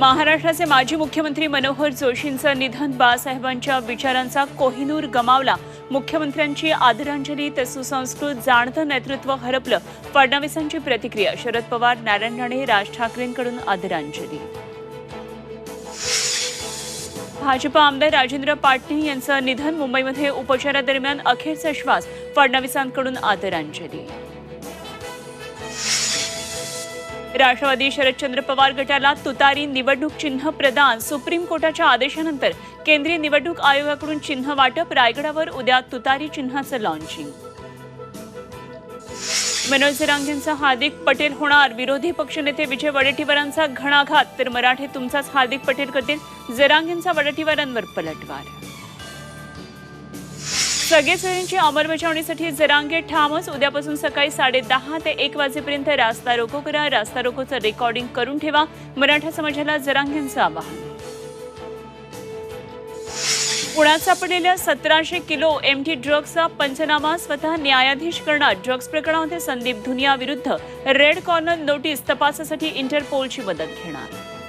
महाराष्ट्राचे माजी मुख्यमंत्री मनोहर जोशींचं निधन. बाळासाहेबांच्या विचारांचा कोहिनूर गमावला. मुख्यमंत्र्यांची आदरांजली तर सुसंस्कृत जाणतं नेतृत्व हरपलं. फडणवीसांची प्रतिक्रिया. शरद पवार, नारायण राणे, राज ठाकरेंकडून आदरांजली. भाजपा आमदार राजेंद्र पाटणी यांचं निधन. मुंबईमध्ये उपचारादरम्यान अखेरचा श्वास. फडणवीसांकडून आदरांजली. राष्ट्रवादी शरदचंद्र पवार गटाला तुतारी निवडणूक चिन्ह प्रदान. सुप्रीम कोर्टाच्या आदेशानंतर केंद्रीय निवडणूक आयोगाकडून चिन्ह वाटप. रायगडावर उद्या तुतारी चिन्हाचं लॉन्चिंग. मनोज जरांगेंचा हार्दिक पटेल होणार. विरोधी पक्षनेते विजय वडेट्टीवारांचा घणाघात. तर मराठे तुमचाच हार्दिक पटेल करतील. जरांगेंचा वडेट्टीवारांवर पलटवार. सगळेसोयींची अंमलबजावणीसाठी जरांगे ठामच. उद्यापासून सकाळी 10:30 ते 1 वाजेपर्यंत रास्ता रोको करा. रास्ता रोकोचं रेकॉर्डिंग करून ठेवा. मराठा समाजाला जरांगेंचं आवाहन. पुण्यात सापडलेल्या 1700 किलो एमटी ड्रग्जचा पंचनामा. स्वतः न्यायाधीश करणार. ड्रग्ज प्रकरणामध्ये संदीप धुनिया विरुद्ध रेड कॉर्नर नोटीस. तपासासाठी इंटरपोलची मदत घेणार.